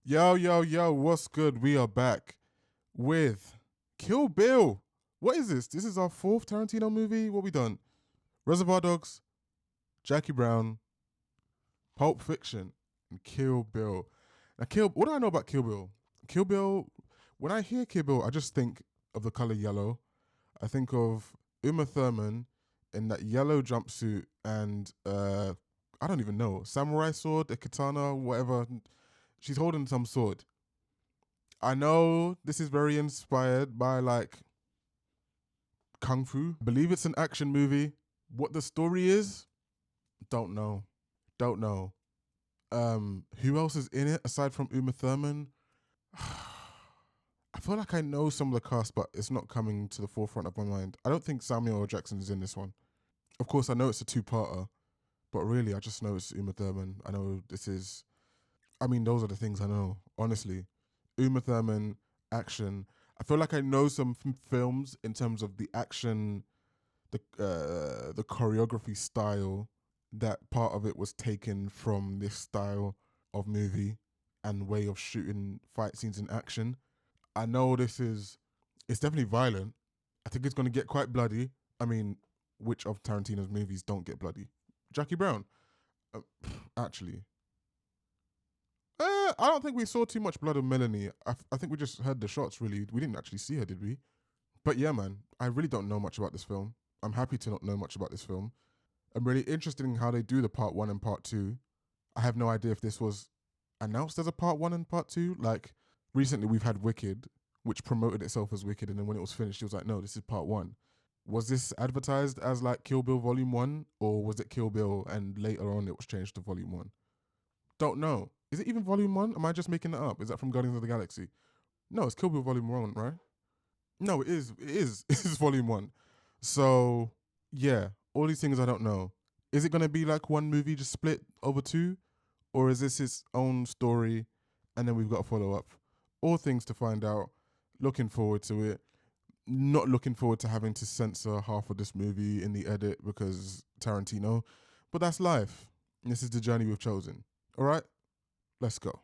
Yo, yo, yo, what's good? We are back with Kill Bill. What is this? This is our fourth Tarantino movie. What we done? Reservoir Dogs, Jackie Brown, Pulp Fiction, and Kill Bill. Now, what do I know about Kill Bill? Kill Bill, when I hear Kill Bill, I just think of the color yellow. I think of Uma Thurman in that yellow jumpsuit and I don't even know, samurai sword, a katana, whatever. She's holding some sword. I know this is very inspired by like Kung Fu. I believe it's an action movie. What the story is, don't know. Don't know. Who else is in it aside from Uma Thurman? I feel like I know some of the cast, but it's not coming to the forefront of my mind. I don't think Samuel L. Jackson is in this one. Of course, I know it's a two-parter, but really, I just know it's Uma Thurman. I know this is. I mean, those are the things I know. Honestly, Uma Thurman, action. I feel like I know some films in terms of the action, the choreography style. That part of it was taken from this style of movie and way of shooting fight scenes in action. I know it's definitely violent. I think it's going to get quite bloody. I mean, which of Tarantino's movies don't get bloody? Jackie Brown. Actually, I don't think we saw too much blood of Melanie. I think we just heard the shots, really. We didn't actually see her, did we? But yeah, man, I really don't know much about this film. I'm happy to not know much about this film. I'm really interested in how they do the part one and part two. I have no idea if this was announced as a part one and part two. Like, recently we've had Wicked, which promoted itself as Wicked, and then when it was finished, it was like, no, this is part one. Was this advertised as like Kill Bill Volume 1, or was it Kill Bill and later on it was changed to Volume 1? Don't know. Is it even Volume 1? Am I just making it up? Is that from Guardians of the Galaxy? No, it's Kill Bill Volume 1, right? No, it is. It is. It is Volume 1. So, yeah, all these things I don't know. Is it going to be like one movie just split over two? Or is this its own story and then we've got to follow up? All things to find out. Looking forward to it. Not looking forward to having to censor half of this movie in the edit because Tarantino. But that's life. This is the journey we've chosen. All right? Let's go.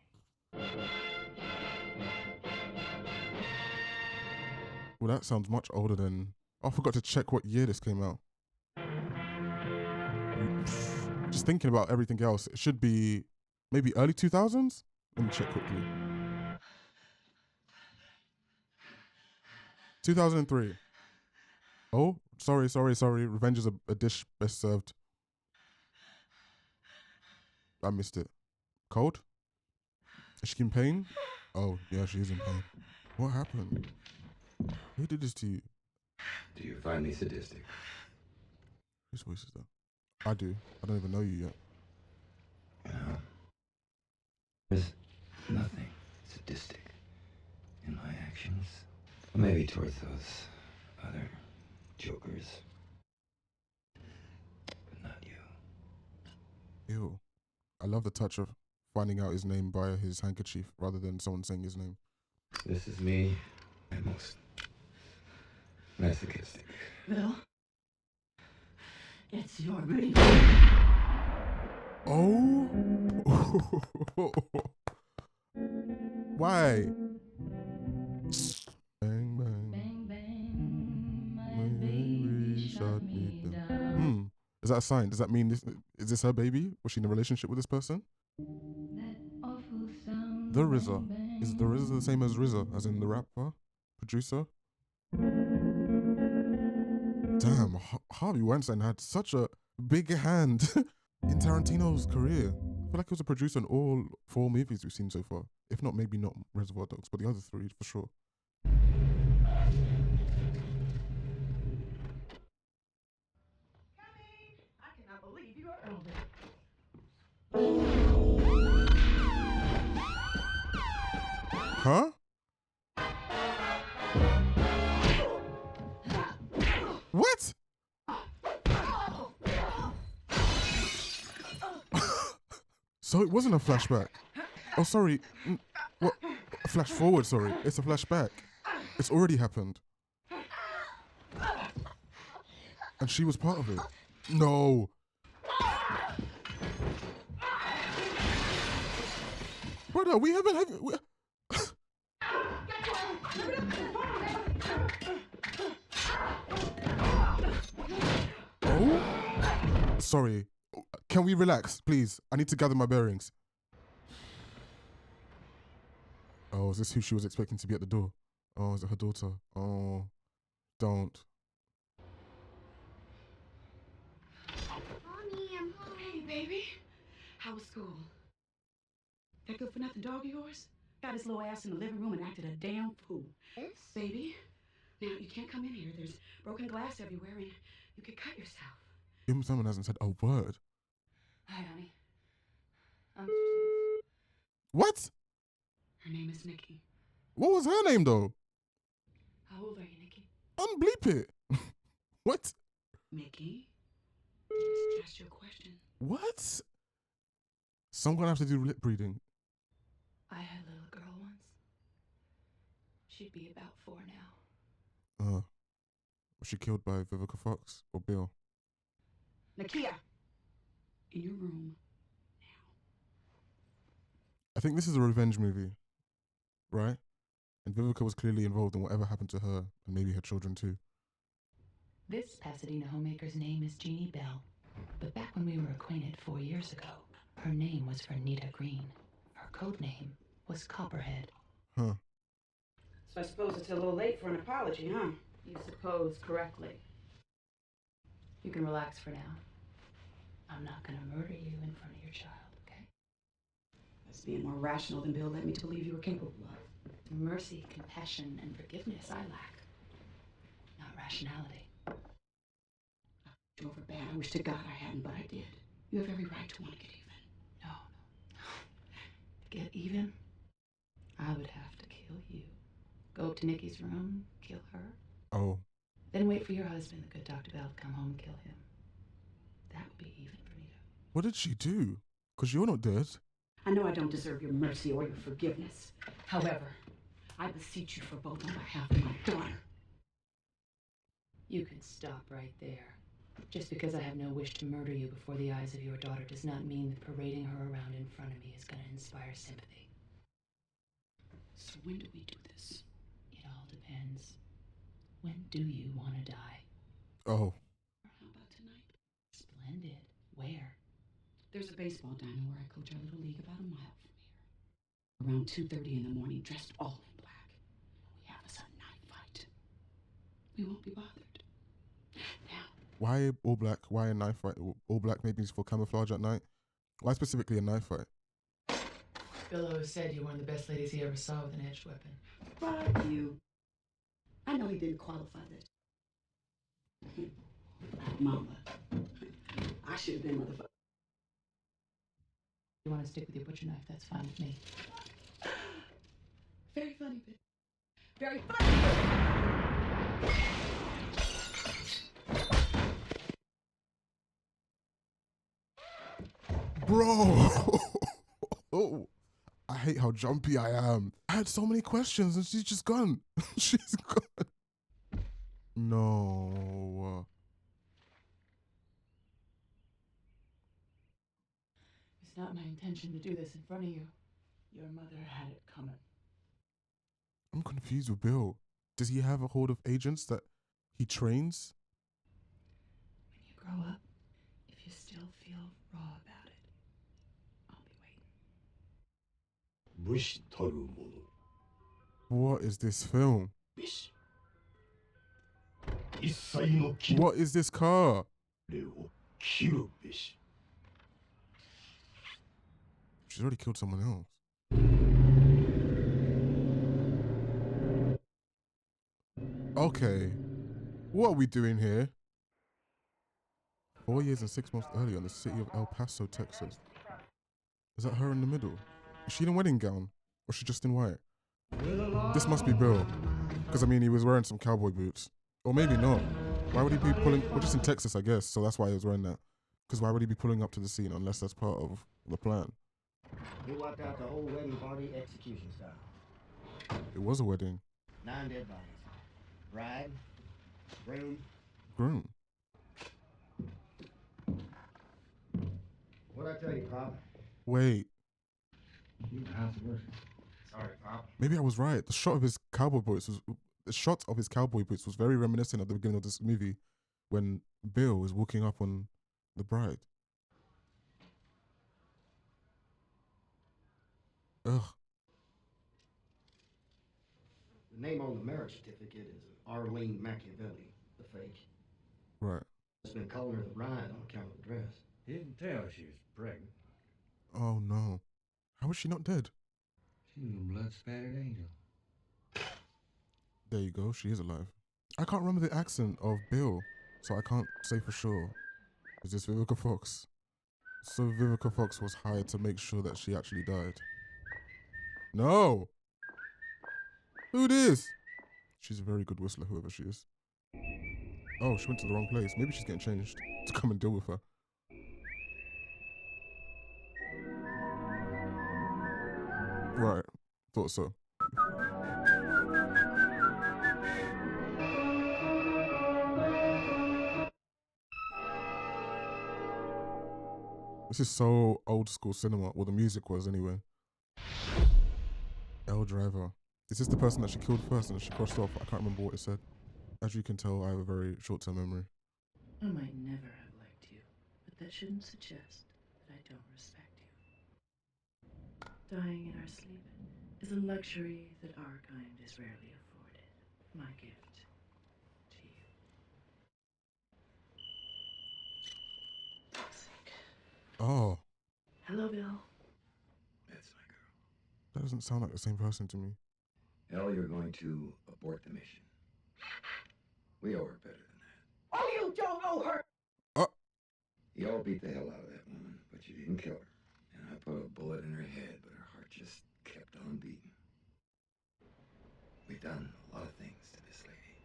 Well, that sounds much older than. I forgot to check what year this came out. Just thinking about everything else, it should be maybe early 2000s? Let me check quickly. 2003. Oh, sorry. Revenge is a dish best served. I missed it. Cold? Is she in pain? Oh, yeah, she is in pain. What happened? Who did this to you? Do you find me sadistic? Whose voice is that? I do. I don't even know you yet. No. There's nothing sadistic in my actions. Or maybe towards those other jokers. But not you. Ew. I love the touch of finding out his name by his handkerchief rather than someone saying his name. This is me at most masochistic. Bill, it's your ring. Oh. Why? Bang, bang. Bang, bang, my baby shot me down. Is that a sign? Does that mean is this her baby? Was she in a relationship with this person? That awful sound. The RZA. Bang, bang. Is the RZA the same as RZA, as in the rapper, producer? Damn, Harvey Weinstein had such a big hand in Tarantino's career. I feel like he was a producer in all 4 movies we've seen so far. If not, maybe not Reservoir Dogs, but the other 3 for sure. I cannot believe you are over. Huh? What? So it wasn't a flashback. Oh, sorry. What? Flash forward, sorry. It's a flashback. It's already happened. And she was part of it. No. Bro, murder. We haven't had. Oh, sorry. Can we relax, please? I need to gather my bearings. Oh, is this who she was expecting to be at the door? Oh, is it her daughter? Oh, don't. Mommy, I'm home. Hey, baby. How was school? That good for nothing dog of yours? Got his little ass in the living room and acted a damn fool. Yes? Baby, now you can't come in here. There's broken glass everywhere and you could cut yourself. Someone hasn't said a word. Hi, honey. I'm Mr. Steve. What? Her name is Nikki. What was her name though? How old are you, Nikki? Unbleep it. What? Mickey? I just asked you a question. What? So I'm gonna have to do lip reading. I had a little girl once. She'd be about 4 now. Was she killed by Vivica Fox or Bill? Nakia! In your room. I think this is a revenge movie, right? And Vivica was clearly involved in whatever happened to her and maybe her children too. This Pasadena homemaker's name is Jeannie Bell. But back when we were acquainted 4 years ago, her name was Vernita Green. Her code name was Copperhead. Huh. So I suppose it's a little late for an apology, huh? You suppose correctly. You can relax for now. I'm not gonna murder you in front of your child, okay? That's being more rational than Bill led me to believe you were capable of. Mercy, compassion, and forgiveness I lack. Not rationality. I drove her bad. I wish to God I hadn't, but I did. You have every right to want to get even. No. To get even, I would have to kill you. Go up to Nikki's room, kill her. Oh. Then wait for your husband, the good Dr. Bell, to come home and kill him. That would be even, Vernita. What did she do? Because you're not dead. I know I don't deserve your mercy or your forgiveness. However, I beseech you for both on behalf of my daughter. You can stop right there. Just because I have no wish to murder you before the eyes of your daughter does not mean that parading her around in front of me is going to inspire sympathy. So when do we do this? It all depends. When do you want to die? Oh. How about tonight? Splendid. Where? There's a baseball diamond where I coach our little league about a mile from here. Around 2:30 in the morning, dressed all in black. We have us a night fight. We won't be bothered. Now. Why all black? Why a knife fight? All black maybe for camouflage at night? Why specifically a knife fight? Bill always said you're one of the best ladies he ever saw with an edged weapon. Fuck you. I know he didn't qualify this. Mama. I should have been motherfucker. You want to stick with your butcher knife, that's fine with me. Very funny, bitch. Very funny. Bro! Oh, I hate how jumpy I am. I had so many questions and she's just gone. She's gone. No. It's not my intention to do this in front of you. Your mother had it coming. I'm confused with Bill. Does he have a hold of agents that he trains? When you grow up, if you still feel raw about it, I'll be waiting. 武士たるもの What is this film? べし一切の金 What is this car? れを切るべし She's already killed someone else. Okay. What are we doing here? 4 years and 6 months earlier in the city of El Paso, Texas. Is that her in the middle? Is she in a wedding gown? Or is she just in white? This must be Bill. Because, I mean, he was wearing some cowboy boots. Or maybe not. Why would he be pulling... We're just in Texas, I guess, so that's why he was wearing that. Because why would he be pulling up to the scene unless that's part of the plan? He wiped out the whole wedding party execution style. It was a wedding. 9 dead bodies. Bride, groom. Groom. What'd I tell you, Pop? Wait. Sorry, Pop. Maybe I was right. The shot of his cowboy boots was very reminiscent at the beginning of this movie when Bill is walking up on the bride. Ugh. The name on the marriage certificate is Arlene Machiavelli, the fake. Right. It's been calling her the bride on account of the dress. He didn't tell her she was pregnant. Oh no. How is she not dead? She was a blood-spattered angel. There you go. She is alive. I can't remember the accent of Bill, so I can't say for sure. Is this Vivica Fox? So Vivica Fox was hired to make sure that she actually died. No! Who this? She's a very good whistler, whoever she is. Oh, she went to the wrong place. Maybe she's getting changed to come and deal with her. Right. Thought so. This is so old school cinema. Well, the music was anyway. L Driver. Is this the person that she killed first and she crossed off? I can't remember what it said. As you can tell, I have a very short-term memory. I might never have liked you, but that shouldn't suggest that I don't respect you. Dying in our sleep is a luxury that our kind is rarely afforded. My gift to you. Toxic. Oh, Hello, Bill. That's my girl. that doesn't sound like the same person to me. Elle, you're going to abort the mission. We owe her better than that. Oh, you don't owe her! You all beat the hell out of that woman, but you didn't kill her. And I put a bullet in her head, but her heart just kept on beating. We've done a lot of things to this lady.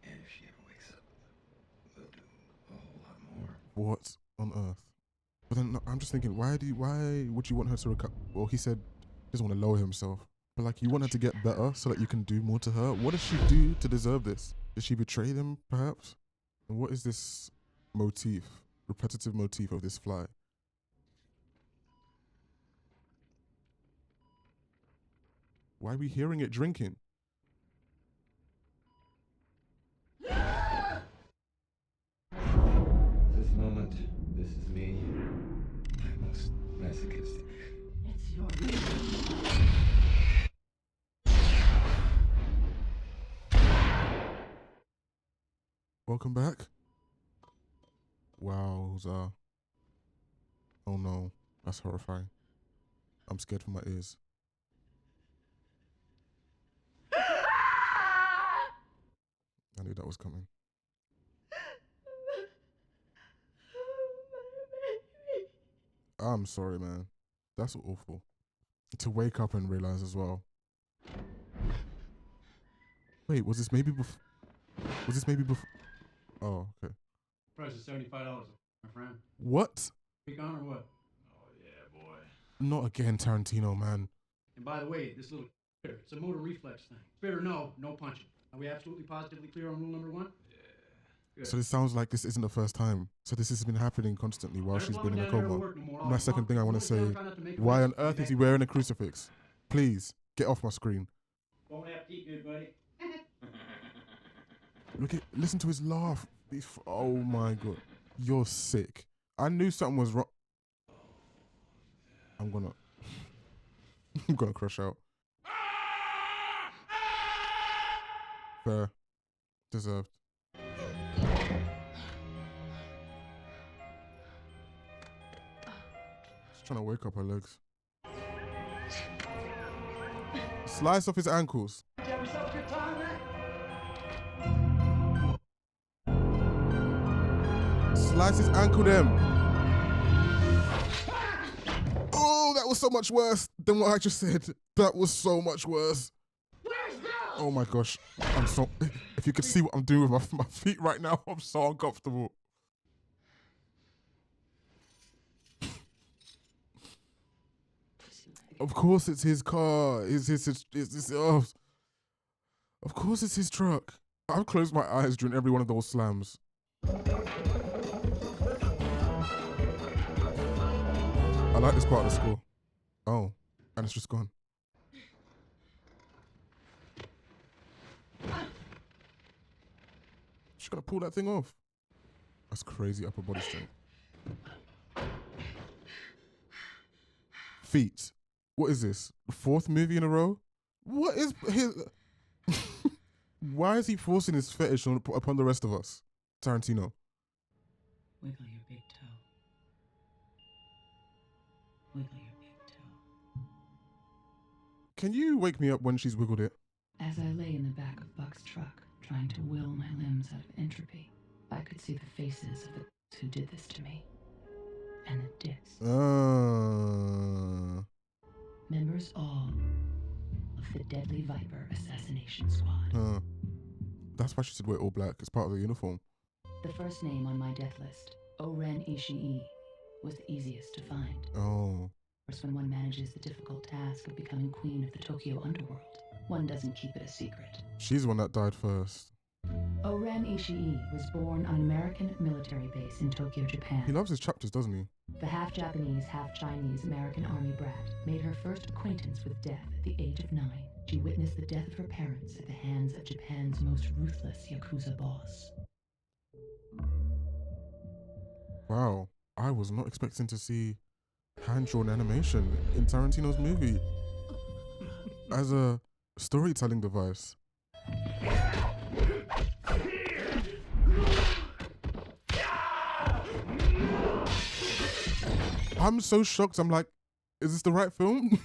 And if she ever wakes up, we'll do a whole lot more. What on earth? But then I'm just thinking, why would you want her to recover? Well, he said he doesn't want to lower himself. But like, you want her to get better so that you can do more to her? What did she do to deserve this? Did she betray them, perhaps? And what is this motif, repetitive motif of this fly? Why are we hearing it drinking? This moment, this is me. My most masochistic. It's your name. Welcome back. Wowza. Oh no, that's horrifying. I'm scared for my ears. I knew that was coming. I'm sorry, man. That's awful. To wake up and realize as well. Wait, was this maybe before? Was this maybe before? Oh, okay. Price is $75, my friend. What? Week on or what? Oh, yeah, boy. Not again, Tarantino, man. And by the way, this little it's a motor reflex thing. Spitter, no punching. Are we absolutely positively clear on rule number 1? Yeah. So this sounds like this isn't the first time. So this has been happening constantly while she's been in a coma. My second thing I want to say, why on earth is he wearing a crucifix? Please, get off my screen. Won't have to eat good, buddy. Listen to his laugh. Oh my God. You're sick. I knew something was wrong. I'm gonna crush out. Fair. Deserved. She's trying to wake up her legs. Slice off his ankles. Slice his ankle them. Oh, that was so much worse than what I just said. That was so much worse. Oh my gosh. I'm so... If you could see what I'm doing with my feet right now, I'm so uncomfortable. Of course it's his car. Oh. Of course it's his truck. I've closed my eyes during every one of those slams. I like this part of the score. Oh, and it's just gone. She's gotta pull that thing off. That's crazy upper body strength. Feet. What is this? Fourth movie in a row? What is his... Why is he forcing his fetish upon the rest of us? Tarantino. Wiggle your big toe. Wiggle your big toe. Can you wake me up when she's wiggled it? As I lay in the back of Buck's truck, trying to will my limbs out of entropy, I could see the faces of the who did this to me. And the dicks. Members all of the Deadly Viper Assassination Squad. That's why she should wear all black. It's part of the uniform. The first name on my death list, O-Ren Ishii, was the easiest to find. Oh. First, when one manages the difficult task of becoming queen of the Tokyo underworld, one doesn't keep it a secret. She's the one that died first. O-Ren Ishii was born on an American military base in Tokyo, Japan. He loves his chapters, doesn't he? The half-Japanese, half-Chinese American Army brat made her first acquaintance with death at the age of 9. She witnessed the death of her parents at the hands of Japan's most ruthless Yakuza boss. Wow. I was not expecting to see hand-drawn animation in Tarantino's movie as a storytelling device. I'm so shocked. I'm like, is this the right film?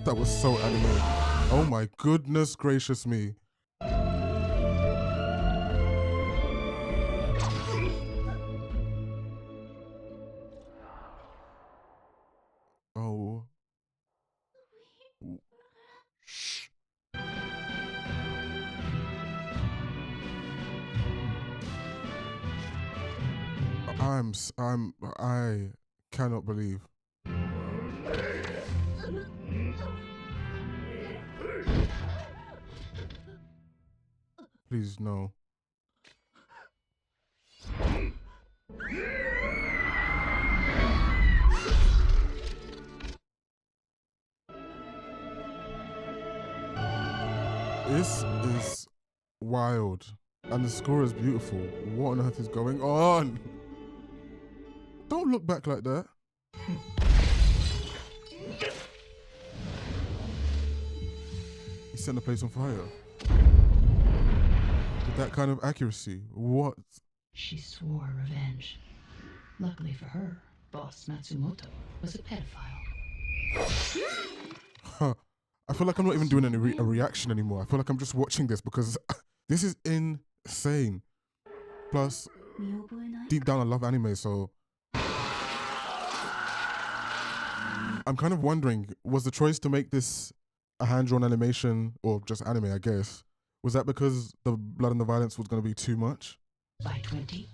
That was so anime. Oh my goodness gracious me. Oh. Shh. I cannot believe. Please, no. This is wild. And the score is beautiful. What on earth is going on? Don't look back like that. He set the place on fire. With that kind of accuracy. What? She swore revenge. Luckily for her, boss Matsumoto was a pedophile. Huh. I feel like I'm not even doing a reaction anymore. I feel like I'm just watching this because this is insane. Plus, deep down I love anime, so I'm kind of wondering, was the choice to make this a hand-drawn animation, or just anime, I guess, was that because the blood and the violence was going to be too much? By 20,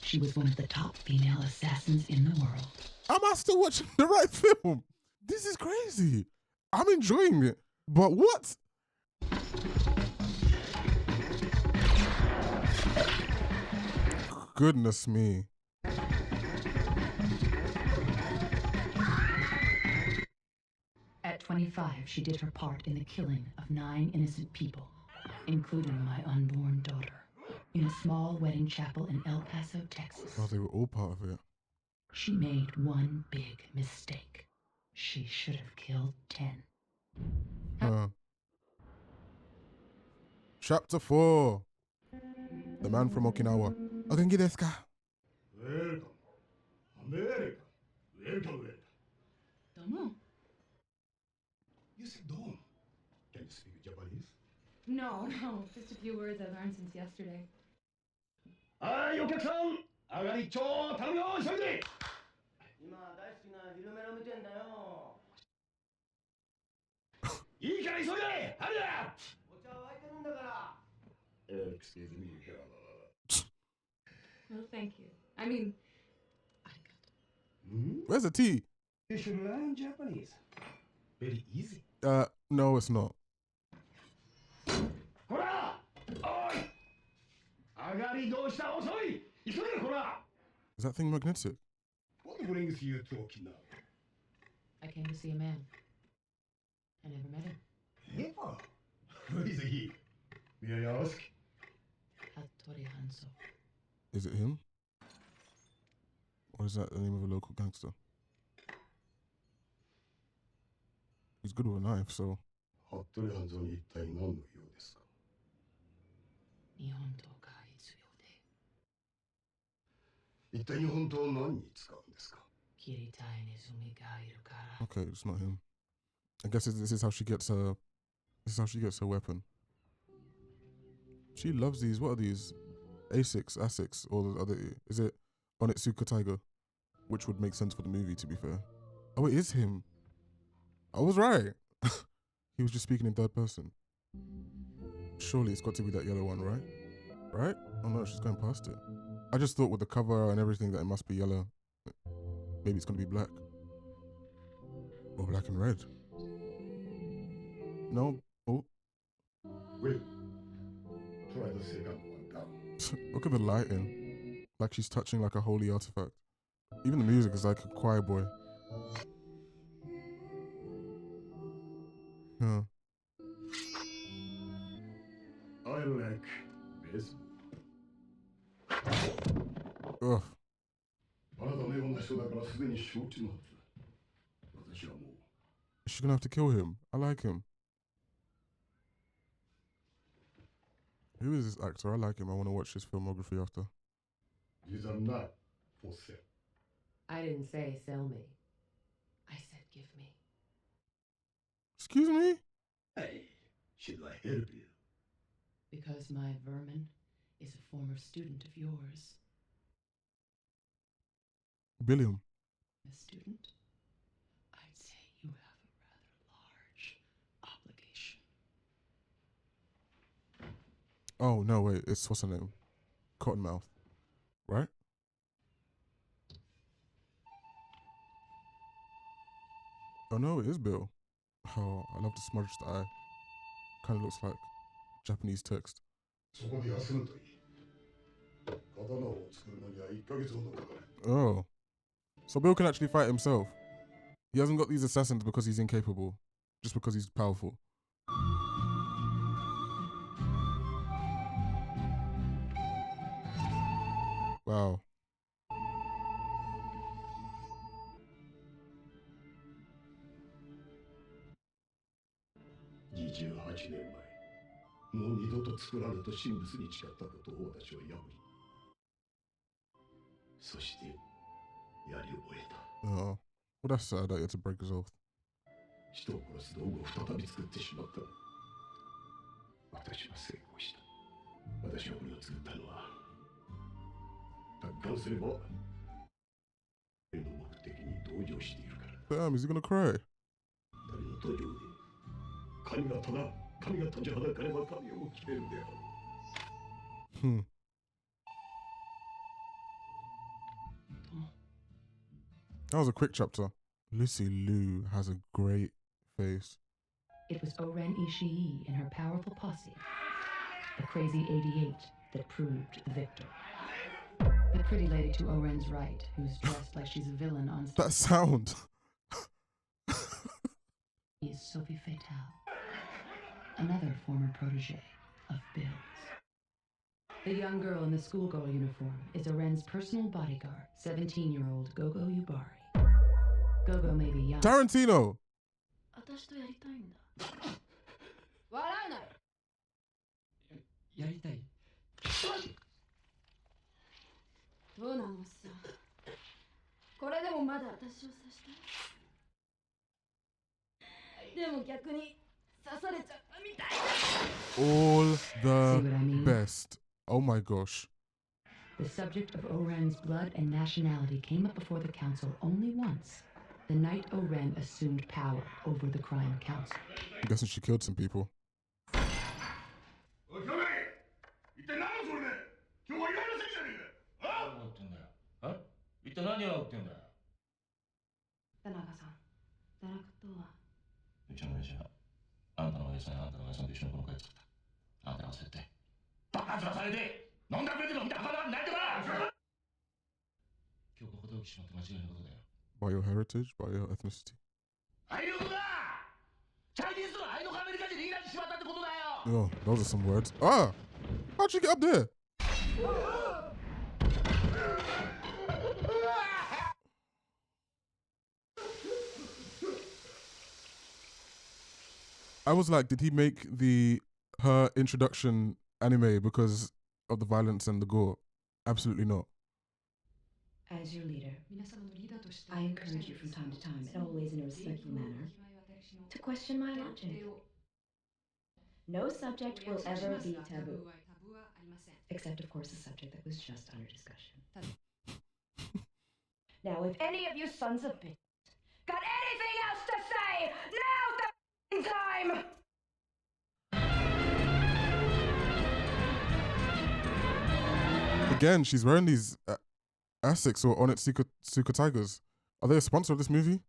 she was one of the top female assassins in the world. Am I still watching the right film? This is crazy. I'm enjoying it. But what? Goodness me. At 25, she did her part in the killing of 9 innocent people, including my unborn daughter, in a small wedding chapel in El Paso, Texas. Oh, they were all part of it. She made one big mistake. She should have killed 10. Chapter 4. The man from Okinawa. Ogenki desu ka? Welcome. America. Welcome. Domo. You said dome. Can you speak Japanese? No, just a few words I've learned since yesterday. はい、お客さん、上がり一丁頼むよ、急いで。今大好きな昼メロ見てんだよ。いいから急いで、早くだ。お茶沸いてるんだから。Excuse me. No, thank you. I mean, Where's the tea? You should learn Japanese. Very easy. No, it's not. Is that thing magnetic? What brings you to Okinawa? I came to see a man. I never met him. Never? Who is he? May I ask? Hattori Hanzo. Is it him? Or is that the name of a local gangster? He's good with a knife, so. 服部半蔵に一体何の用ですか日本刀が必要で。一体日本刀を何に使うんですか切りたいネズミがいるから。Okay, it's not him. I guess this is how she gets her. This is how she gets her weapon. She loves these. What are these? Asics, or the other? Is it Onitsuka Tiger? Which would make sense for the movie, to be fair. Oh, it is him. I was right. He was just speaking in third person. Surely it's got to be that yellow one, right? Right? Oh no, she's going past it. I just thought with the cover and everything that it must be yellow. Maybe it's gonna be black. Or black and red. No. Oh. Wait. Try the second one down. Look at the lighting. Like she's touching like a holy artifact. Even the music is like a choir boy. Huh. I like this. Ugh. あなたのような人だからすでに承知のはず。私はもう Is she gonna have to kill him? I like him. Who is this actor? I like him. I want to watch his filmography after. These are not for sale. I didn't say sell me. I said give me. Excuse me? Hey, should I help you? Because my vermin is a former student of yours. Billiam. A student? I'd say you have a rather large obligation. Oh, no, wait. It's what's her name? Cottonmouth. Right? Oh, no, it is Bill. Oh, I love the smudged eye. Kind of looks like Japanese text. そこで休むといい。刀を作るのには1ヶ月ほどかかる。 Oh. So Bill can actually fight himself. He hasn't got these assassins because he's incapable. Just because he's powerful. Wow.28年前、もう二度と作らぬと神仏に誓ったことを私は破り、そしてやり終えた。Oh. Well, that's sad that he had to break his oath. 人を殺す道具を再び作ってしまった。私は成功した。私がこれを作ったのは、達観すれば、絵の目的に同情しているから。Damn, is he gonna cry? 誰の途上で、神が立ちはだかれば神を決めるであろう。Hmm. That was a quick chapter. Lucy Liu has a great face. It was O-Ren Ishii and her powerful posse, the crazy 88, that proved the victor. The pretty lady to O-Ren's right, who's dressed like she's a villain on stage, That sound. is Sophie Fatale, another former protege of Bill's. The young girl in the schoolgirl uniform is O-Ren's personal bodyguard, 17-year-old Gogo Yubari. Gogo may be young. Tarantino. 私とやりたいんだ。笑うなよ。やりたい。どうなのさ。これでもまだ私を刺したい。でも逆に刺されちゃったみたい。 All See what I the mean? best. Oh my gosh. The subject of O-Ren's blood and nationality came up before the council only once, the night O-Ren assumed power over the crime council. I'm guessing she killed some people. おい、カメ一体何のそれで今日はイライラするじゃねえか。あ何が売ってんだよ。あ一体何が売ってんだよ。田中さん、田中とは。うちの親父はおやじさんやあんたのおやじさんと一緒にこの帰っちゃった。あんたがそうやってバカ面されて飲んだくれてるの見てバカな泣いてから今日ここで起きちまって間違いないことだよ。 By your heritage, by your ethnicity. 愛力だ。チャイニーズの愛のアメリカ人にいなってしまったってことだよ。 Oh, those are some words. Ah! How'd you get up there? I was like, did he make her introduction anime because of the violence and the gore? Absolutely not. As your leader, I encourage you from time to time, and always in a respectful manner, to question my logic. No subject will ever be taboo. Except, of course, the subject that was just under discussion. Now, if any of you sons of bitches got anything else to say, now's the time! Again, she's wearing these Asics or Onitsuka Tigers. Are they a sponsor of this movie?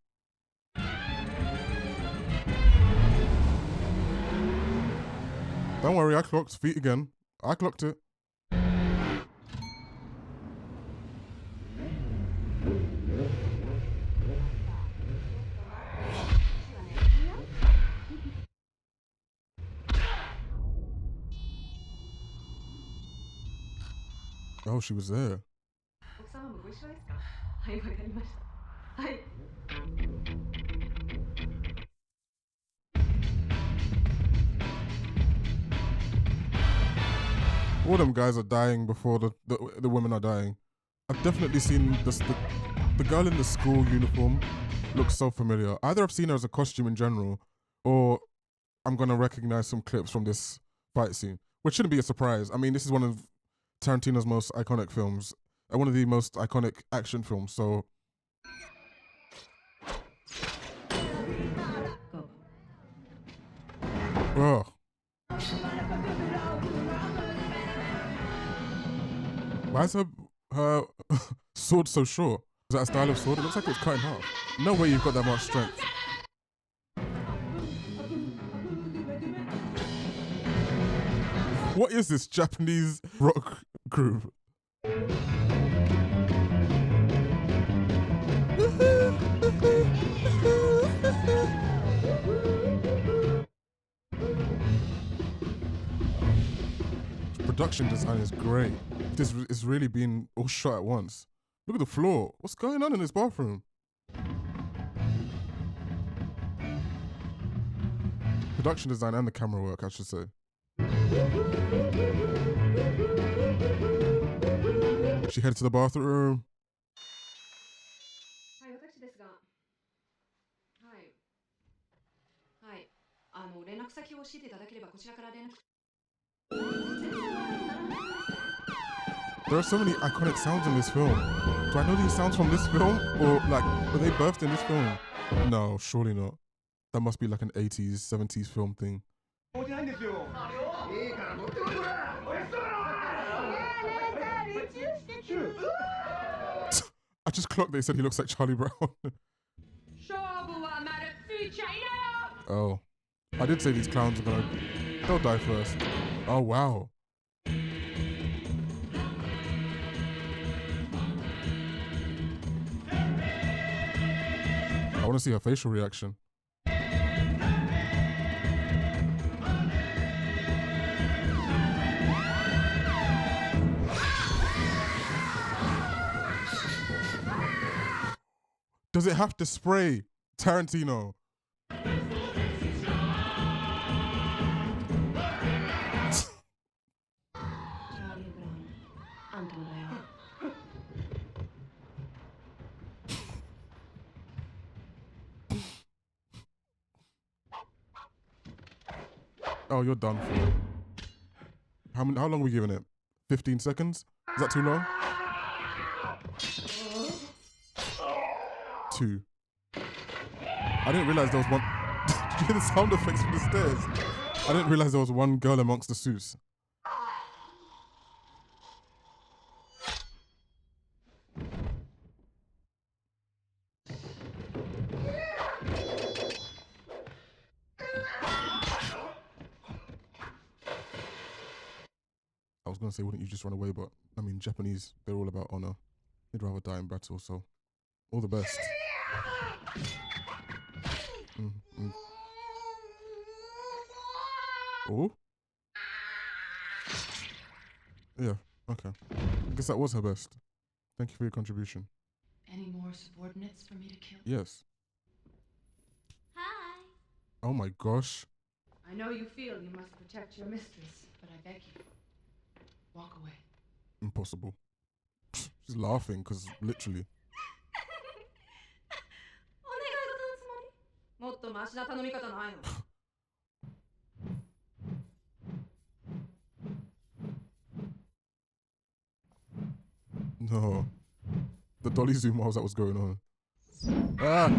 Don't worry, I clocked feet again. I clocked it. Oh, she was there. All them guys are dying before the women are dying. I've definitely seen this. The girl in the school uniform looks so familiar. Either I've seen her as a costume in general, or I'm gonna recognize some clips from this fight scene, which shouldn't be a surprise. I mean, this is one of Tarantino's most iconic films, and one of the most iconic action films. So. Ugh. Why is her sword so short? Is that a style of sword? It looks like it's cut in half. No way you've got that much strength. What is this Japanese rock group? Production design is great. This is really being all shot at once. Look at the floor. What's going on in this bathroom? Production design and the camera work, I should say. She headed to the bathroom. There are so many iconic sounds in this film. Do I know these sounds from this film? Or like, were they birthed in this film? No, surely not. That must be like an 80s, 70s film thing. I just clocked they said he looks like Charlie Brown. Oh. I did say these clowns are they'll die first. Oh, wow. I want to see her facial reaction. Does it have to spray? Tarantino. Oh, you're done for. How long are we giving it? 15 seconds? Is that too long? 2. I didn't realize there was one. Did you hear the sound effects from the stairs? I didn't realize there was one girl amongst the suits. I was gonna say, wouldn't you just run away? But I mean, Japanese, they're all about honor. They'd rather die in battle. So, all the best. Oh. Yeah. Okay. I guess that was her best. Thank you for your contribution. Any more subordinates for me to kill? Yes. Hi. Oh my gosh. I know you feel you must protect your mistress, But I beg you, walk away. Impossible. She's laughing because literally. もっとマシな頼み方ないの? No. The dolly zoom while that was going on. Ah!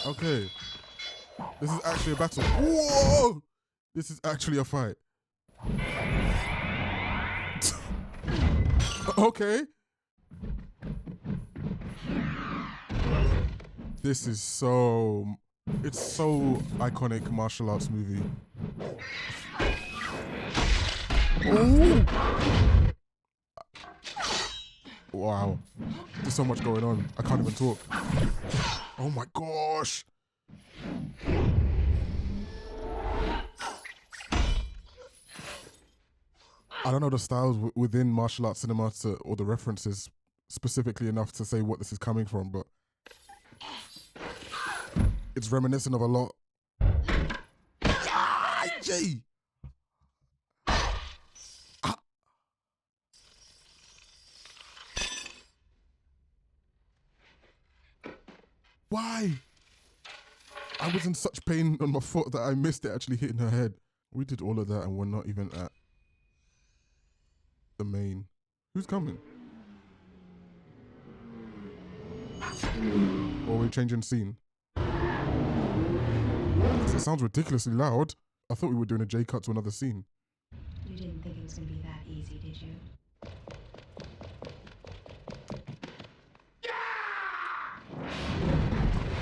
Okay. This is actually a battle. Whoa! This is actually a fight. Okay. This is so... It's so iconic martial arts movie. Ooh! Wow. There's so much going on. I can't even talk. Oh my gosh. I don't know the styles within martial arts cinema or the references specifically enough to say what this is coming from, but it's reminiscent of a lot. Ah, Jay. Why? I was in such pain on my foot that I missed it actually hitting her head. We did all of that and we're not even at the main. Who's coming? Or are we changing scene? It sounds ridiculously loud. I thought we were doing a J cut to another scene. You didn't think it was going to be that easy, did you?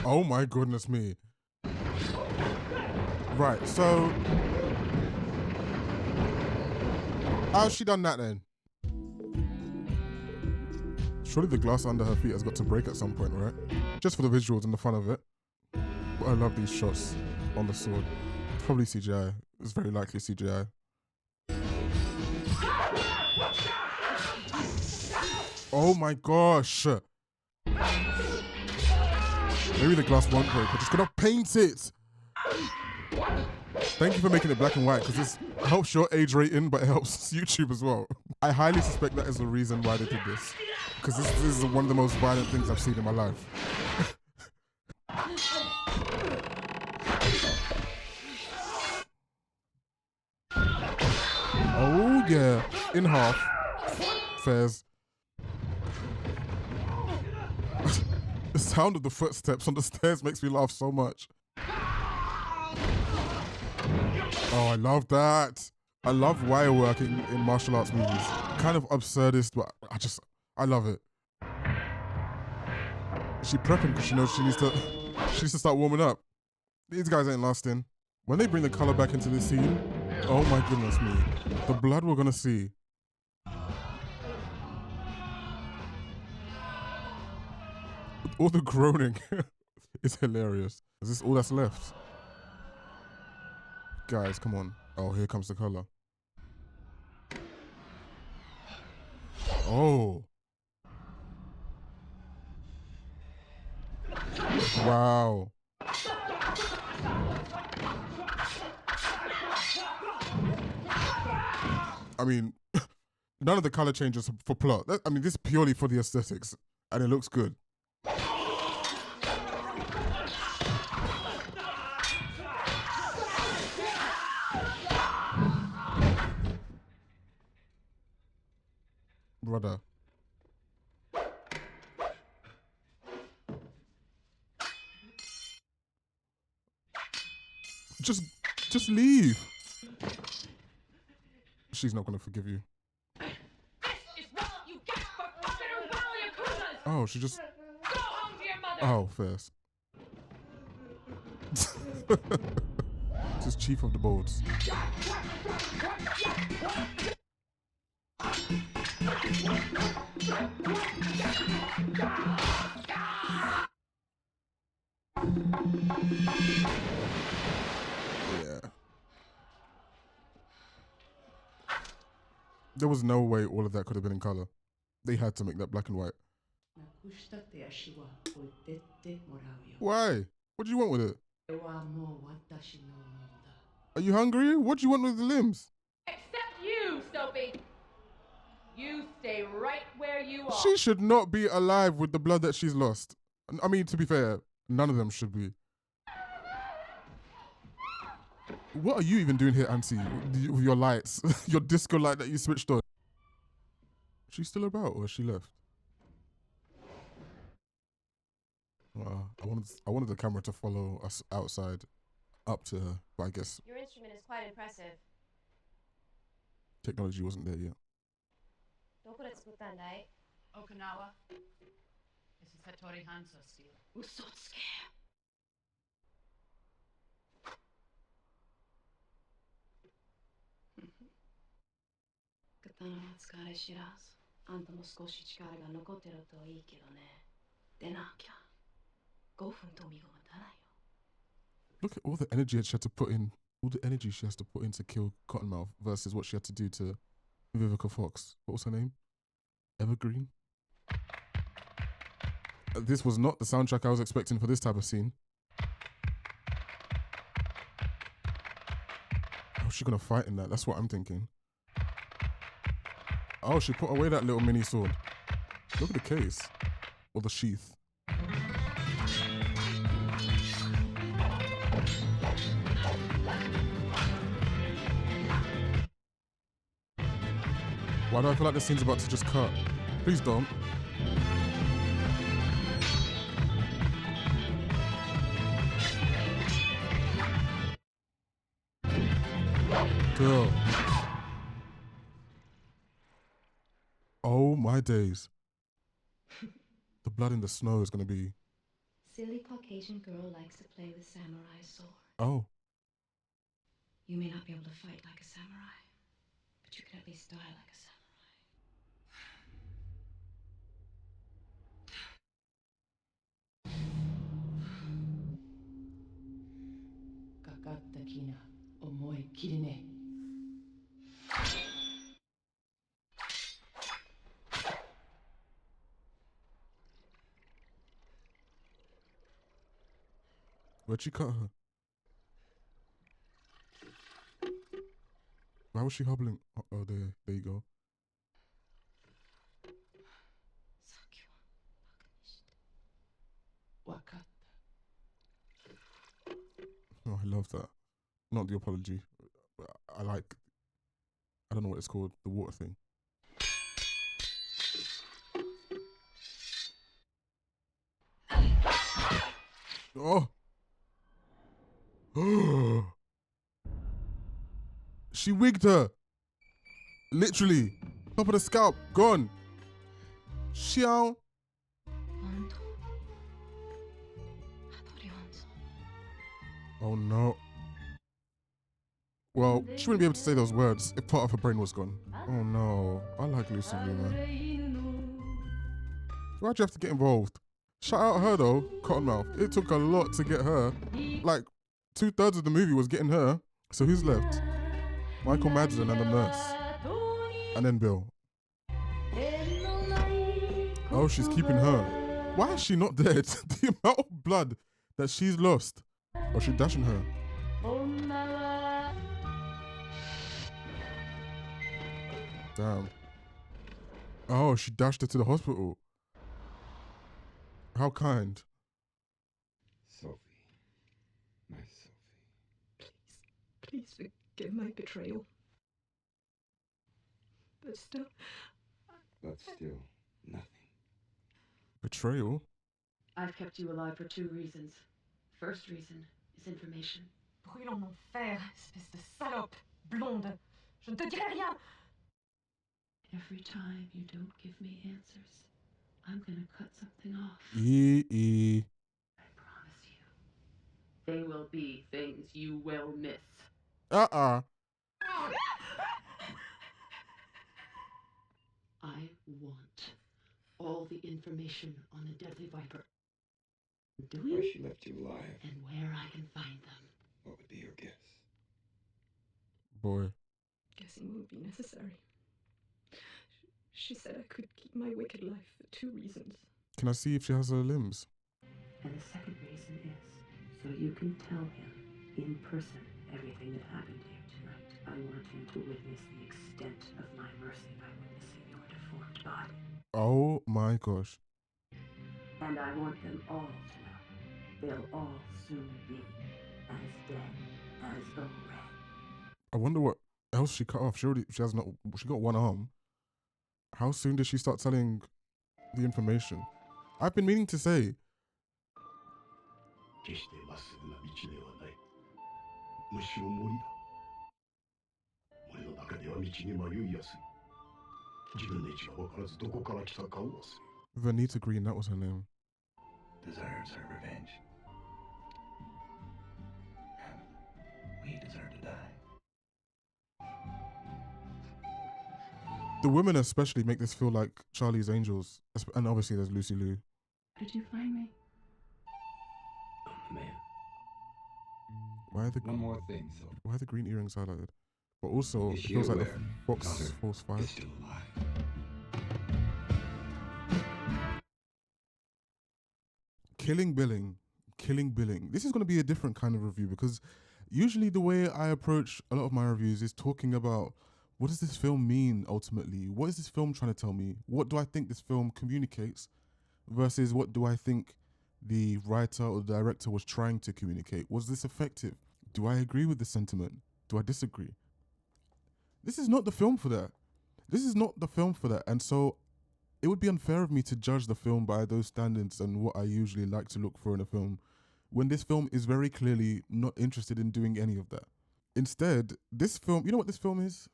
Oh my goodness me. Right, so... how's she done that then? Surely the glass under her feet has got to break at some point, right? Just for the visuals and the fun of it. But I love these shots on the sword. It's probably CGI. It's very likely CGI. Oh my gosh. Maybe the glass won't break. We're just gonna paint it. Thank you for making it black and white, because this helps your age rating, but it helps YouTube as well. I highly suspect that is the reason why they did this. Because this is one of the most violent things I've seen in my life. Oh yeah, in half. Fairs. The sound of the footsteps on the stairs makes me laugh so much. Oh, I love that. I love wire work in martial arts movies. Kind of absurdist, but I love it. Is she prepping because she knows she needs to start warming up? These guys ain't lasting. When they bring the color back into this scene, oh my goodness me. The blood we're gonna see. All the groaning is hilarious. Is this all that's left? Guys, come on. Oh, here comes the color. Oh. Wow. I mean, none of the color changes for plot. I mean, this is purely for the aesthetics, and it looks good. Brother. Just leave. She's not gonna forgive you. Oh, she just Oh, first. This is chief of the boards. Yeah. There was no way all of that could have been in color. They had to make that black and white. Why? What do you want with it? Are you hungry? What do you want with the limbs? Except you, Sophie. You stay right where you are. She should not be alive with the blood that she's lost. I mean, to be fair, none of them should be. What are you even doing here, Auntie? With your lights, your disco light that you switched on. She's still about, or has she left? I wanted the camera to follow us outside, up to her, but I guess your instrument is quite impressive. technology wasn't there yet. Okinawa. This is Hattori Hanzo steel. Usotsuke. Katana wa tsukare shirazu. Anta mo skoshi chikara ga nokotte ru to ii kedo ne. De nakya. 5分と身が持たないよ。 Look at all the energy she had to put in. All the energy she has to put in to kill Cottonmouth versus what she had to do to Vivica Fox. What was her name? Evergreen? This was not the soundtrack I was expecting for this type of scene. How's she gonna fight in that? That's what I'm thinking. Oh, she put away that little mini sword. Look at the case. Or the sheath. Why do I feel like this scene's about to just cut? Please don't. Girl. Oh my days. The blood in the snow is gonna be... Silly Caucasian girl likes to play with samurai sword. Oh. You may not be able to fight like a samurai, but you can at least die like a samurai. かかったきな思い切りね。Where'd she cut her? Why was she hobbling? Oh, there you go. Oh, I love that. Not the apology. I don't know what it's called, the water thing. Oh! She wigged her! Literally. Top of the scalp, gone. Xiao. Oh no. Well, she wouldn't be able to say those words if part of her brain was gone. Oh no. I like Lucy Liu, man. Why'd you have to get involved? Shout out her though, Cottonmouth. It took a lot to get her. Like, 2/3 of the movie was getting her. So who's left? Michael Madsen and the nurse. And then Bill. Oh, she's keeping her. Why is she not dead? The amount of blood that she's lost. Or she's dashing her. Damn. Oh, she dashed her to the hospital. How kind. Sophie. My Sophie. Please forgive my betrayal. But still... nothing. Betrayal? I've kept you alive for 2 reasons. First reason is information. Brûle en enfer, espèce de salope, blonde. Je ne te dirai rien. Every time you don't give me answers, I'm gonna cut something off. Yee. I promise you. They will be things you will miss. Uh-uh. I want all the information on the deadly viper. Do Why you? she left you alive? And where I can find them. What would be your guess? Boy. Guessing won't be necessary. She said I could keep my wicked life for 2 reasons. Can I see if she has her limbs? And the second reason is so you can tell him in person everything that happened here tonight. I want him to witness the extent of my mercy by witnessing your deformed body. Oh my gosh. And I want them all to know. They'll all soon be as dead as O-Ren. I wonder what else she cut off. She got one arm. How soon did she start telling the information? I've been meaning to say. 決してまっすぐな道ではない。むしろ森だ。森の中では道に迷いやすい。自分の位置が分からずどこから来たかを忘れ。Vanita Green, that was her name. Deserves her revenge. And we deserve to die. The women especially make this feel like Charlie's Angels. And obviously there's Lucy Liu. How did you find me? I'm the man. One more thing, so Why are the green earrings highlighted? But also, is it she feels like aware the Fox Connor Force 5. is still alive? Killing Billing. This is going to be a different kind of review because usually the way I approach a lot of my reviews is talking about what does this film mean ultimately? What is this film trying to tell me? What do I think this film communicates versus what do I think the writer or the director was trying to communicate? Was this effective? Do I agree with the sentiment? Do I disagree? This is not the film for that. And so it would be unfair of me to judge the film by those standards and what I usually like to look for in a film when this film is very clearly not interested in doing any of that. Instead, this film, you know what this film is?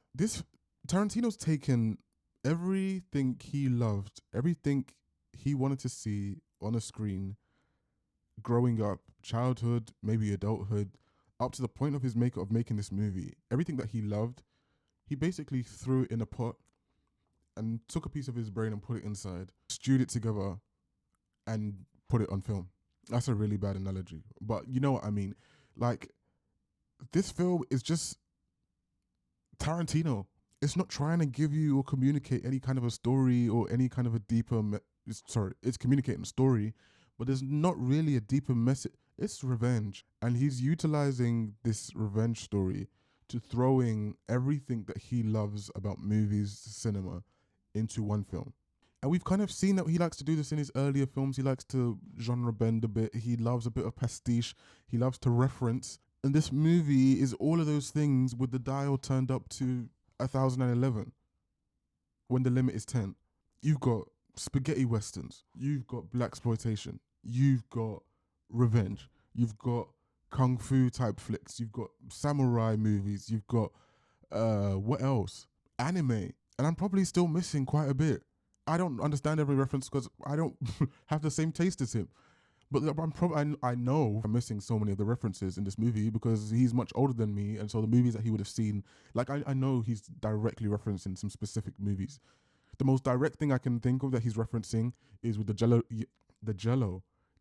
Tarantino's taken everything he loved, everything he wanted to see on a screen growing up, childhood, maybe adulthood, up to the point of his making this movie. Everything that he loved, he basically threw it in a pot and took a piece of his brain and put it inside, stewed it together, and put it on film. That's a really bad analogy, but you know what I mean. Like, this film is just Tarantino. It's not trying to give you or communicate any kind of a story or any kind of a deeper. It's communicating a story, but there's not really a deeper message. It's revenge, and he's utilizing this revenge story to throwing everything that he loves about movies, cinema, into one film. And we've kind of seen that he likes to do this in his earlier films. He likes to genre bend a bit. He loves a bit of pastiche. He loves to reference. And this movie is all of those things with the dial turned up to 1011 when the limit is 10. You've got spaghetti westerns. You've got blaxploitation. You've got revenge. You've got kung fu type flicks. You've got samurai movies. You've got, what else? Anime. And I'm probably still missing quite a bit. I don't understand every reference because I don't have the same taste as him. But I know I'm missing so many of the references in this movie because he's much older than me, and so the movies that he would have seen, like I know he's directly referencing some specific movies. The most direct thing I can think of that he's referencing is with the Jello.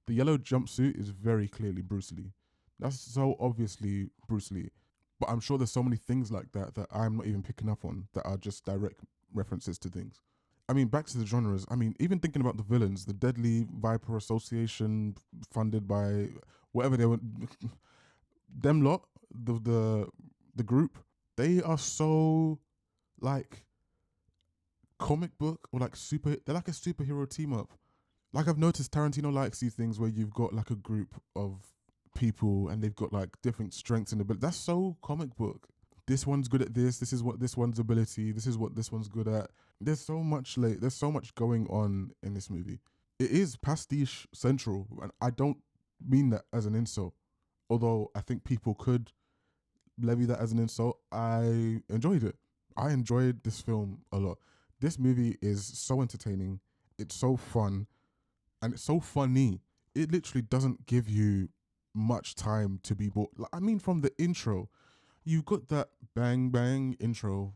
The yellow jumpsuit is very clearly Bruce Lee. That's so obviously Bruce Lee. But I'm sure there's so many things like that that I'm not even picking up on that are just direct references to things. I mean, back to the genres. I mean, even thinking about the villains, the Deadly Viper Association, funded by whatever they were, them lot, the group, they are so like comic book or like they're like a superhero team up. Like, I've noticed Tarantino likes these things where you've got like a group of people and they've got like different strengths in the, but that's so comic book. This one's good at this. This is what this one's ability. This is what this one's good at. There's so much going on in this movie. It is pastiche central, and I don't mean that as an insult. Although I think people could levy that as an insult. I enjoyed it. I enjoyed this film a lot. This movie is so entertaining, It's so fun and it's so funny. It literally doesn't give you much time to be bored. Like, I mean, from the intro, you got that bang bang intro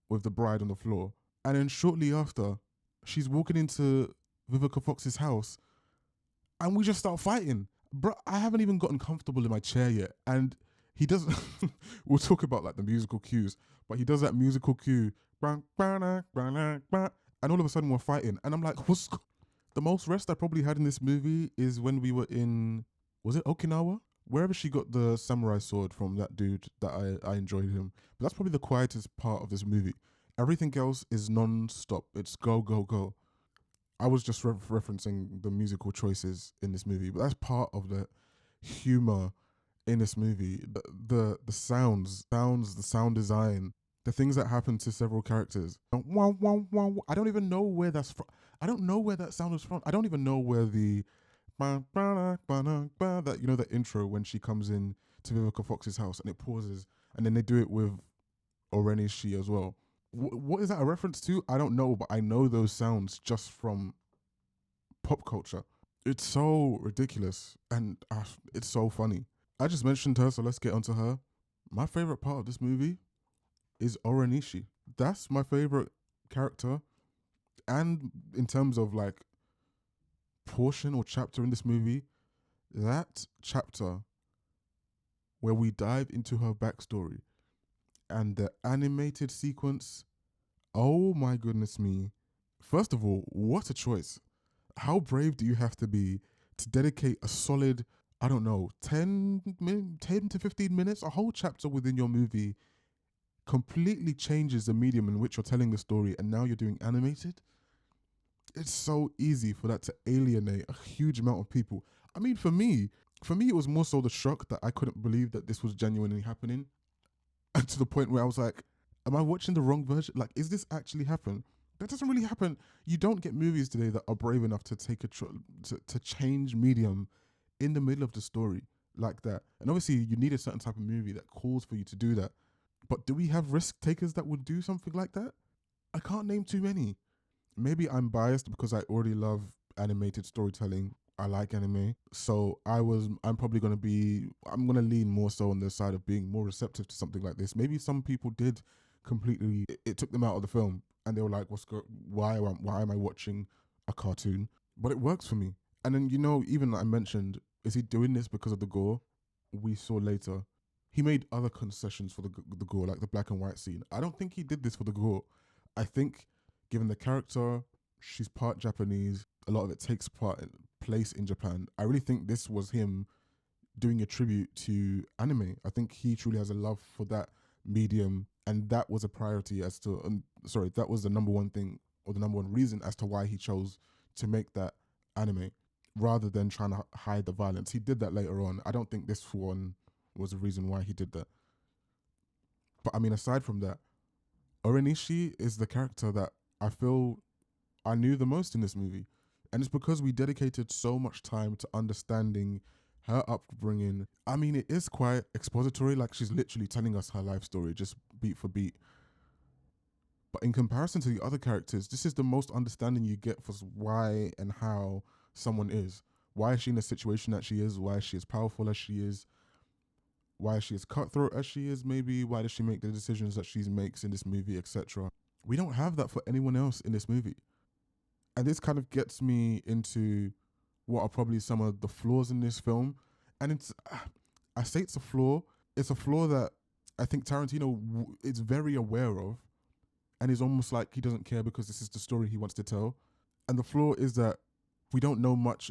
with the bride on the floor, and then shortly after, she's walking into Vivica Fox's house, and we just start fighting. Bro, I haven't even gotten comfortable in my chair yet, and he does. We'll talk about like the musical cues, but he does that musical cue, and all of a sudden we're fighting, and I'm like, what's the most rest I probably had in this movie is when we were in, was it Okinawa? Wherever she got the samurai sword from that dude that I enjoyed him. But that's probably the quietest part of this movie. Everything else is non-stop. It's go, go, go. I was just referencing the musical choices in this movie, but that's part of the humor in this movie. The sounds, the sound design, the things that happen to several characters. Wow, wow, wow. I don't even know where that's from. I don't know where that sound is from. I don't even know where the that, you know, the intro when she comes in to Vivica Fox's house and it pauses, and then they do it with O-Ren Ishii as well. What is that a reference to? I don't know, but I know those sounds just from pop culture. It's so ridiculous and it's so funny. I just mentioned her, so let's get onto her. My favorite part of this movie is O-Ren Ishii. That's my favorite character, and in terms of like portion or chapter in this movie, that chapter where we dive into her backstory and the animated sequence. Oh my goodness me. First of all, what a choice. How brave do you have to be to dedicate a solid, I don't know, 10 to 15 minutes, a whole chapter within your movie completely changes the medium in which you're telling the story, and now you're doing animated? It's so easy for that to alienate a huge amount of people. I mean, for me, it was more so the shock that I couldn't believe that this was genuinely happening. And to the point where I was like, am I watching the wrong version? Like, is this actually happen? That doesn't really happen. You don't get movies today that are brave enough to take to change medium in the middle of the story like that. And obviously, you need a certain type of movie that calls for you to do that. But do we have risk takers that would do something like that? I can't name too many. Maybe I'm biased because I already love animated storytelling. I like anime. So I'm gonna lean more so on the side of being more receptive to something like this. Maybe some people did completely, it took them out of the film and they were like, why am I watching a cartoon? But it works for me. And then, you know, even I mentioned, is he doing this because of the gore? We saw later. He made other concessions for the gore, like the black and white scene. I don't think he did this for the gore. I think, given the character, she's part Japanese. A lot of it takes place in Japan. I really think this was him doing a tribute to anime. I think he truly has a love for that medium, and that was a priority as to. That was the number one thing or the number one reason as to why he chose to make that anime, rather than trying to hide the violence. He did that later on. I don't think this one was the reason why he did that. But I mean, aside from that, O-Ren Ishii is the character that I feel I knew the most in this movie. And it's because we dedicated so much time to understanding her upbringing. I mean, it is quite expository, like she's literally telling us her life story, just beat for beat. But in comparison to the other characters, this is the most understanding you get for why and how someone is. Why is she in the situation that she is? Why is she as powerful as she is? Why is she as cutthroat as she is, maybe? Why does she make the decisions that she makes in this movie, etc.? We don't have that for anyone else in this movie. And this kind of gets me into what are probably some of the flaws in this film. And I say it's a flaw. It's a flaw that I think Tarantino is very aware of, and is almost like he doesn't care because this is the story he wants to tell. And the flaw is that we don't know much.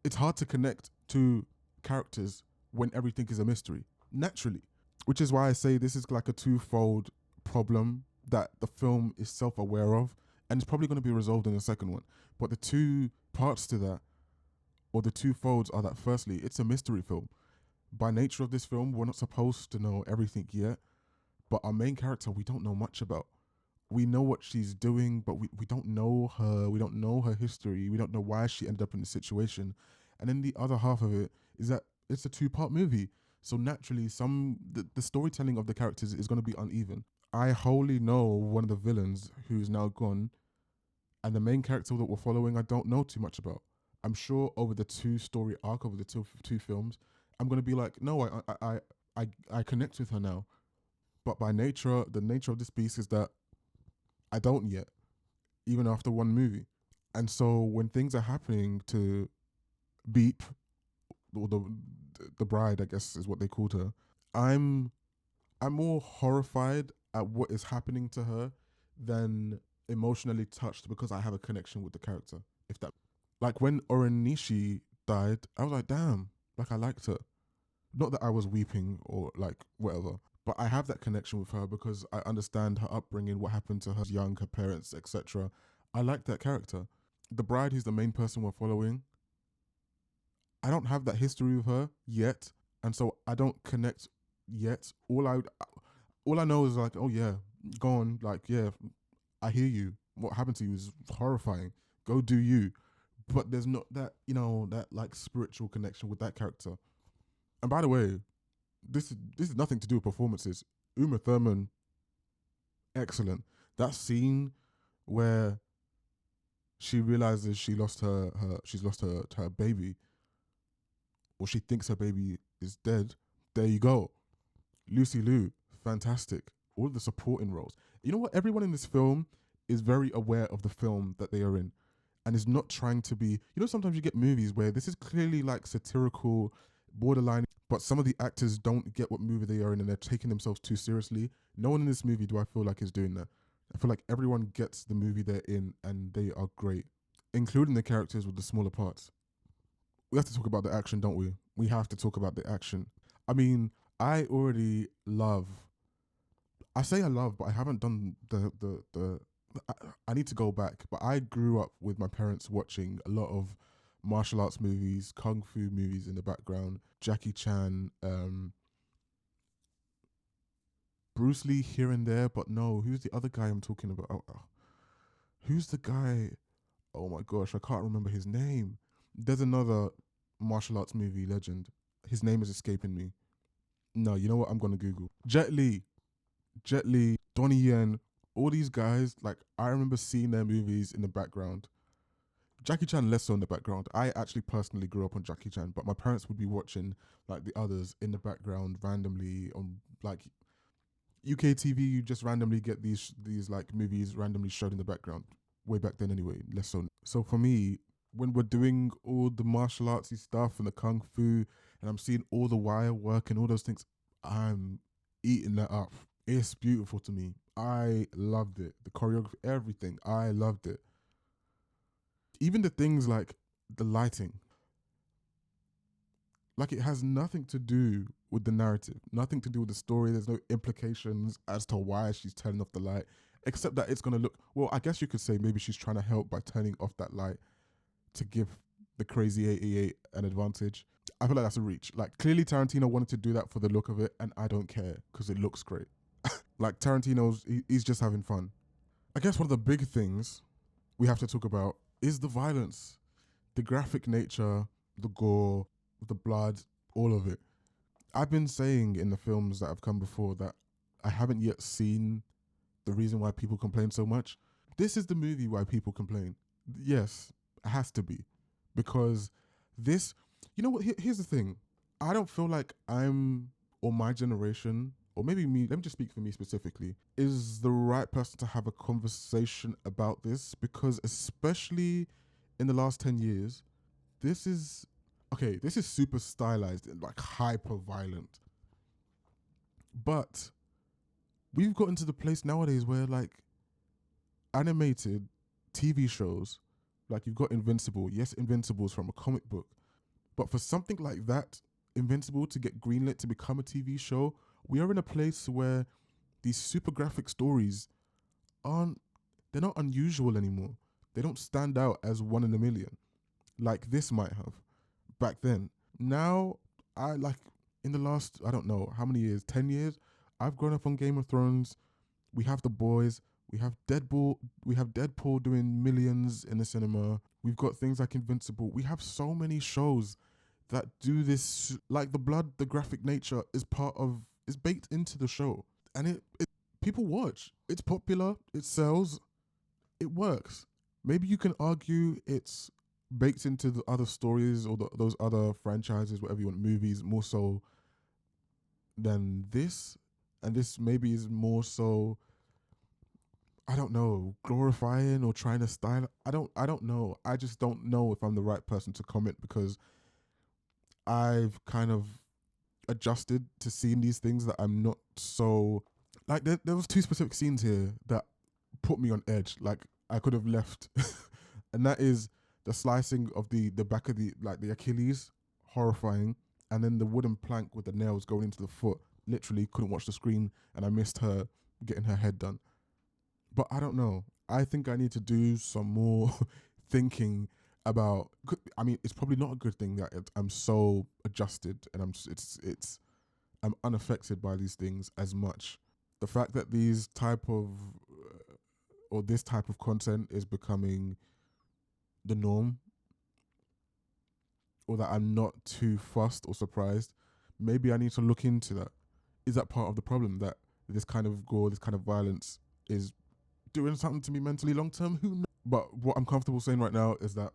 It's hard to connect to characters when everything is a mystery, naturally. Which is why I say this is like a twofold problem that the film is self-aware of, and it's probably going to be resolved in the second one. But the two parts to that, or the two folds, are that firstly, it's a mystery film. By nature of this film, we're not supposed to know everything yet, but our main character, we don't know much about. We know what she's doing, but we don't know her. We don't know her history. We don't know why she ended up in this situation. And then the other half of it is that it's a two-part movie. So naturally, the storytelling of the characters is going to be uneven. I wholly know one of the villains who's now gone, And the main character that we're following, I don't know too much about. I'm sure over the 2-story arc, over the two films, I'm gonna be like, no, I connect with her now. But by nature, the nature of this beast is that I don't yet, even after one movie. And so when things are happening to Beep, or the bride, I guess is what they called her, I'm more horrified at what is happening to her than emotionally touched because I have a connection with the character. If that, like when O-Ren Nishi died, I was like, damn, like I liked her. Not that I was weeping or like whatever, but I have that connection with her because I understand her upbringing, what happened to her young, her parents, etc. I like that character. The bride, who's the main person we're following, I don't have that history with her yet, and so I don't connect yet. All I know is like, oh yeah, go on, like yeah, I hear you. What happened to you is horrifying. Go do you. But there's not that, that like spiritual connection with that character. And by the way, this is nothing to do with performances. Uma Thurman, excellent. That scene where she realizes she's lost her baby, or she thinks her baby is dead. There you go. Lucy Liu, fantastic. All the supporting roles. You know what? Everyone in this film is very aware of the film that they are in and is not trying to be, sometimes you get movies where this is clearly like satirical, borderline, but some of the actors don't get what movie they are in and they're taking themselves too seriously. No one in this movie do I feel like is doing that. I feel like everyone gets the movie they're in and they are great, including the characters with the smaller parts. We have to talk about the action, don't we? We have to talk about the action. I mean, I already love. I say I love, but I haven't done the. I need to go back, but I grew up with my parents watching a lot of martial arts movies, kung fu movies in the background, Jackie Chan, Bruce Lee here and there, but no, who's the other guy I'm talking about? Who's the guy? Oh my gosh, I can't remember his name. There's another martial arts movie legend. His name is escaping me. No, you know what? I'm gonna Google Jet Li, Donnie Yen, all these guys. Like I remember seeing their movies in the background. Jackie Chan less so in the background. I actually personally grew up on Jackie Chan, but my parents would be watching like the others in the background randomly on like UK TV. You just randomly get these like movies randomly showed in the background. Way back then, anyway. Less so. So for me, when we're doing all the martial artsy stuff and the kung fu, and I'm seeing all the wire work and all those things, I'm eating that up. It's beautiful to me. I loved it. The choreography, everything. I loved it. Even the things like the lighting. Like it has nothing to do with the narrative, nothing to do with the story. There's no implications as to why she's turning off the light, except that it's going to look, well, I guess you could say maybe she's trying to help by turning off that light to give the crazy 88 an advantage. I feel like that's a reach. Like clearly Tarantino wanted to do that for the look of it, and I don't care because it looks great. Like Tarantino's, he's just having fun. I guess one of the big things we have to talk about is the violence, the graphic nature, the gore, the blood, all of it. I've been saying in the films that have come before that I haven't yet seen the reason why people complain so much. This is the movie why people complain. Yes, it has to be. Because this, you know what, here's the thing. I don't feel like I'm, or my generation, or maybe me, let me just speak for me specifically, is the right person to have a conversation about this, because especially in the last 10 years, this is super stylized and like hyper violent. But we've gotten to the place nowadays where like animated TV shows, like you've got Invincible. Yes, Invincible's from a comic book. But for something like that, Invincible, to get greenlit to become a TV show, we are in a place where these super graphic stories they're not unusual anymore. They don't stand out as one in a million like this might have back then. Now, I like in the last, I don't know how many years, 10 years, I've grown up on Game of Thrones. We have The Boys. We have Deadpool doing millions in the cinema. We've got things like Invincible. We have so many shows that do this, like the blood, the graphic nature is baked into the show. And it people watch. It's popular. It sells. It works. maybe you can argue it's baked into the other stories or those other franchises, whatever you want, movies, more so than this. And this maybe is more so, I don't know, glorifying or trying to style. I don't know. I just don't know if I'm the right person to comment, because I've kind of adjusted to seeing these things that I'm not so like. There was two specific scenes here that put me on edge. Like I could have left, and that is the slicing of the back of the Achilles, horrifying, and then the wooden plank with the nails going into the foot. Literally couldn't watch the screen, and I missed her getting her head done. But I don't know. I think I need to do some more thinking about. I mean, it's probably not a good thing that I'm so adjusted and I'm unaffected by these things as much. The fact that these type of or this type of content is becoming the norm, or that I'm not too fussed or surprised, maybe I need to look into that. Is that part of the problem, that this kind of gore, this kind of violence is doing something to me mentally long term? Who knows? But what I'm comfortable saying right now is that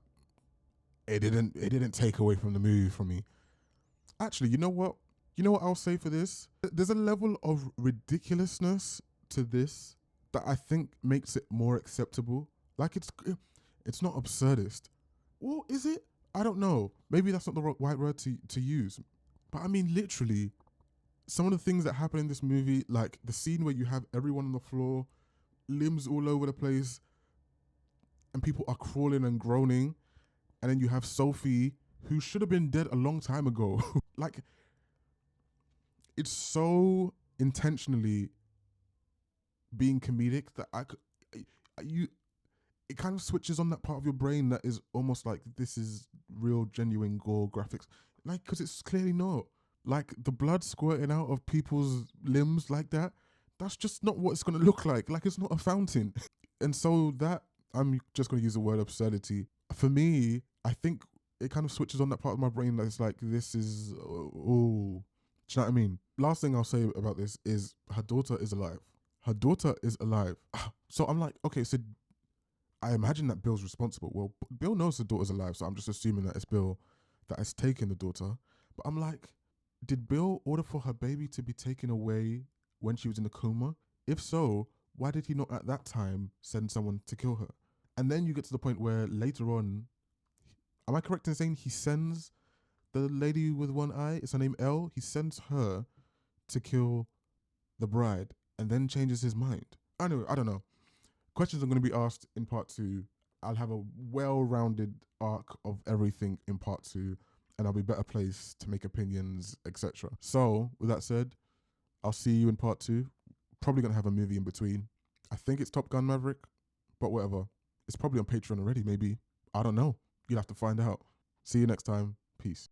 it didn't take away from the movie from me. Actually, you know what? You know what I'll say for this? There's a level of ridiculousness to this that I think makes it more acceptable. Like it's not absurdist. Well, is it? I don't know. Maybe that's not the right word to use. But I mean, literally, some of the things that happen in this movie, like the scene where you have everyone on the floor, limbs all over the place, and people are crawling and groaning, and then you have Sophie, who should have been dead a long time ago. Like, it's so intentionally being comedic that it kind of switches on that part of your brain that is almost like this is real, genuine gore graphics. Like, because it's clearly not. Like, the blood squirting out of people's limbs like that, that's just not what it's going to look like. Like, it's not a fountain. And so that, I'm just going to use the word absurdity. For me, I think it kind of switches on that part of my brain that it's like, this is, oh, do you know what I mean? Last thing I'll say about this is her daughter is alive. Her daughter is alive. So I'm like, okay, so I imagine that Bill's responsible. Well, Bill knows the daughter's alive, so I'm just assuming that it's Bill that has taken the daughter. But I'm like, did Bill order for her baby to be taken away when she was in a coma? If so, why did he not at that time send someone to kill her? And then you get to the point where later on, am I correct in saying he sends the lady with one eye, is her name Elle? He sends her to kill the bride and then changes his mind. Anyway, I don't know. Questions are going to be asked in part 2. I'll have a well-rounded arc of everything in part 2, and I'll be better placed to make opinions, etc. So, with that said, I'll see you in part 2. Probably going to have a movie in between. I think it's Top Gun Maverick, but whatever. It's probably on Patreon already, maybe. I don't know. You'll have to find out. See you next time. Peace.